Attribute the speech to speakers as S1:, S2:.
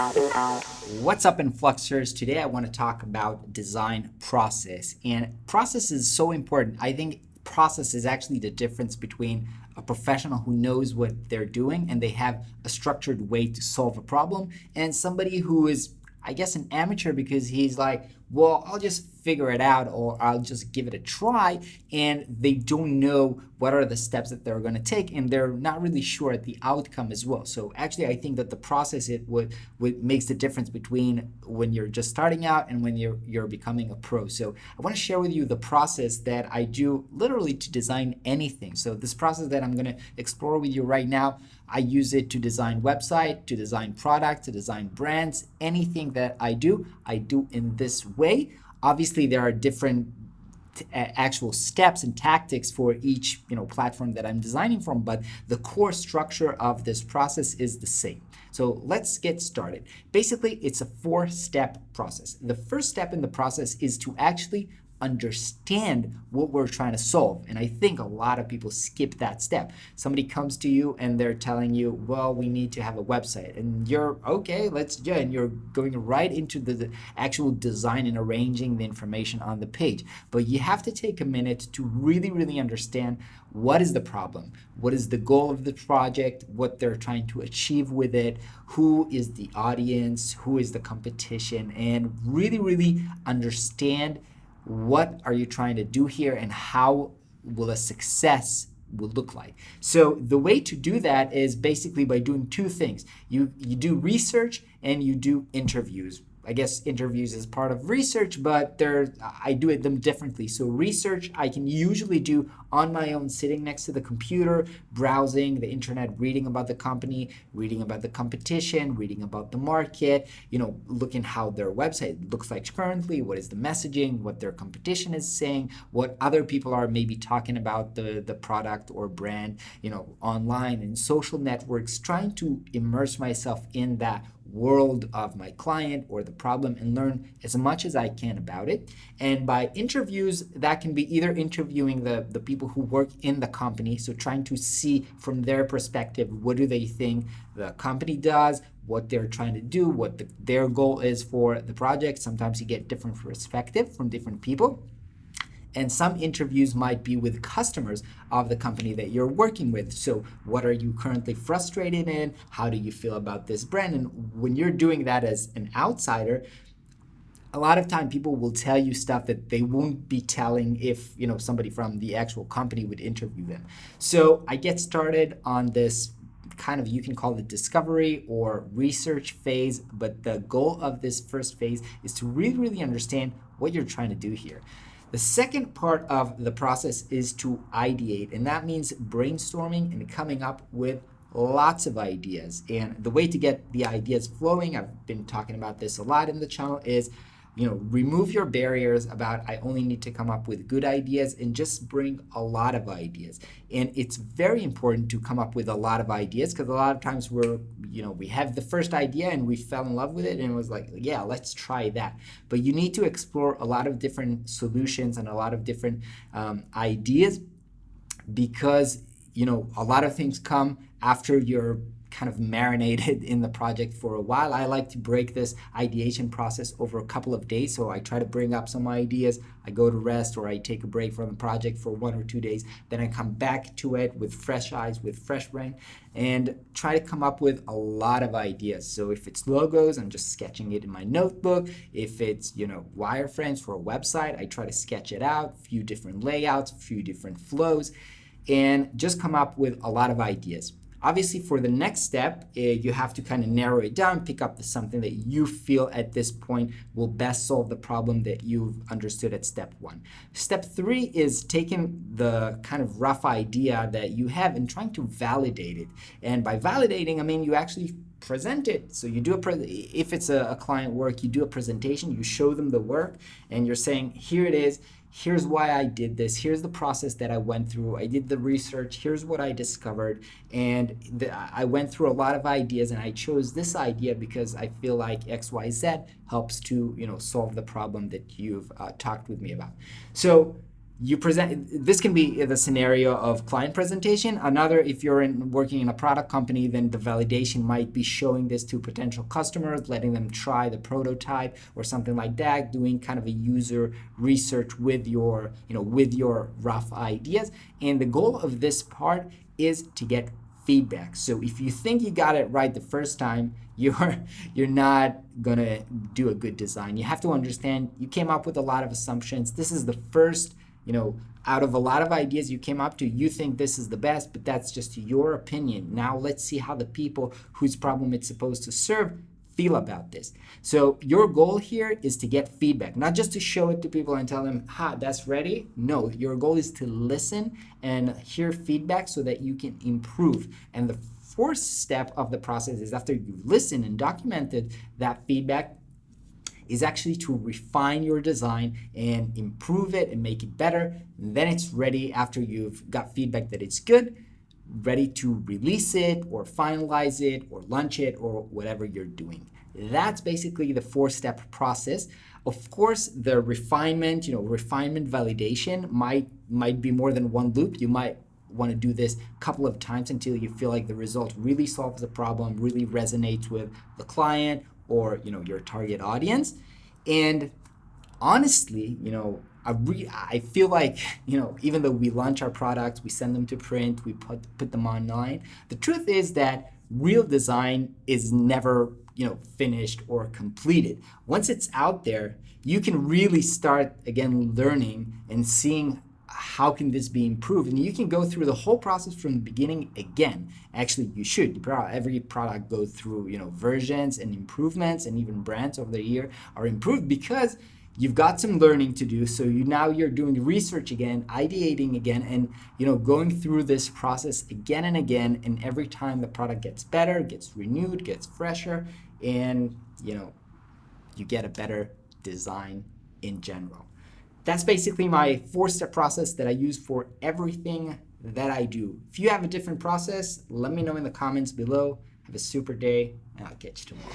S1: What's up, Influxers? Today I want to talk about design process. And process is so important. I think process is actually the difference between a professional who knows what they're doing and they have a structured way to solve a problem, and somebody who is, I guess, an amateur because he's like, well, I'll just figure it out or I'll just give it a try, and they don't know what are the steps that they're going to take, and they're not really sure at the outcome as well. So actually I think that the process what makes the difference between when you're just starting out and when you're becoming a pro. So I want to share with you the process that I do literally to design anything. So this process that I'm going to explore with you right now, I use it to design website, to design product, to design brands. Anything that I do in this way. Obviously, there are different actual steps and tactics for each platform that I'm designing from, but the core structure of this process is the same. So let's get started. Basically, it's a 4-step process. The first step in the process is to actually understand what we're trying to solve. And I think a lot of people skip that step. Somebody comes to you and they're telling you, well, we need to have a website. And you're, okay, let's do it. And you're going right into the actual design and arranging the information on the page. But you have to take a minute to really understand what is the problem, what is the goal of the project, what they're trying to achieve with it, who is the audience, who is the competition, and really understand what are you trying to do here and how will a success will look like. So the way to do that is basically by doing two things. You do research and you do interviews. I guess interviews is part of research, but I do them differently. So research I can usually do on my own, sitting next to the computer, browsing the internet, reading about the company, reading about the competition, reading about the market, looking how their website looks like currently, what is the messaging, what their competition is saying, what other people are maybe talking about the product or brand, online and social networks, trying to immerse myself in that world of my client or the problem and learn as much as I can about it. And by interviews, that can be either interviewing the people who work in the company, so trying to see from their perspective, what do they think the company does, what they're trying to do, what their goal is for the project. Sometimes you get different perspective from different people. And some interviews might be with customers of the company that you're working with. So what are you currently frustrated in? How do you feel about this brand? And when you're doing that as an outsider, a lot of time people will tell you stuff that they won't be telling if somebody from the actual company would interview them. So I get started on this kind of, you can call it discovery or research phase, but the goal of this first phase is to really understand what you're trying to do here. The second part of the process is to ideate, and that means brainstorming and coming up with lots of ideas. And the way to get the ideas flowing, I've been talking about this a lot in the channel, is remove your barriers about I only need to come up with good ideas and just bring a lot of ideas. And it's very important to come up with a lot of ideas, because a lot of times we have the first idea and we fell in love with it and it was like, yeah, let's try that. But you need to explore a lot of different solutions and a lot of different ideas, because a lot of things come after you're kind of marinated in the project for a while. I like to break this ideation process over a couple of days. So I try to bring up some ideas, I go to rest, or I take a break from the project for 1 or 2 days. Then I come back to it with fresh eyes, with fresh brain, and try to come up with a lot of ideas. So if it's logos, I'm just sketching it in my notebook. If it's, wireframes for a website, I try to sketch it out, a few different layouts, a few different flows, and just come up with a lot of ideas. Obviously, for the next step, you have to kind of narrow it down, pick up something that you feel at this point will best solve the problem that you've understood at step 1. Step 3 is taking the kind of rough idea that you have and trying to validate it. And by validating, I mean you actually present it. So you do if it's a client work, you do a presentation, you show them the work, and you're saying, here it is. Here's why I did this. Here's the process that I went through. I did the research. Here's what I discovered. And I went through a lot of ideas, and I chose this idea because I feel like XYZ helps to solve the problem that you've talked with me about. So you present, this can be the scenario of client presentation. Another, if you're working in a product company, then the validation might be showing this to potential customers, letting them try the prototype or something like that, doing kind of a user research with your, with your rough ideas. And the goal of this part is to get feedback. So if you think you got it right the first time, you're not gonna do a good design. You have to understand you came up with a lot of assumptions. This is the first, out of a lot of ideas you came up to, you think this is the best, but that's just your opinion. Now let's see how the people whose problem it's supposed to serve feel about this. So your goal here is to get feedback, not just to show it to people and tell them, that's ready. No, your goal is to listen and hear feedback so that you can improve. And the fourth step of the process is, after you've listened and documented that feedback, is actually to refine your design and improve it and make it better. And then it's ready, after you've got feedback that it's good, ready to release it or finalize it or launch it or whatever you're doing. That's basically the 4-step process. Of course, the refinement, refinement validation might be more than one loop. You might want to do this a couple of times until you feel like the result really solves the problem, really resonates with the client or your target audience. And honestly, I feel like, even though we launch our products, we send them to print, we put them online, the truth is that real design is never, finished or completed. Once it's out there, you can really start again learning and seeing how can this be improved, and you can go through the whole process from the beginning again. Actually, you should. Every product goes through versions and improvements, and even brands over the year are improved because you've got some learning to do. So now you're doing research again, ideating again, and going through this process again and again. And every time the product gets better, gets renewed, gets fresher, and you get a better design in general. That's basically my 4-step process that I use for everything that I do. If you have a different process, let me know in the comments below. Have a super day, and I'll catch you tomorrow.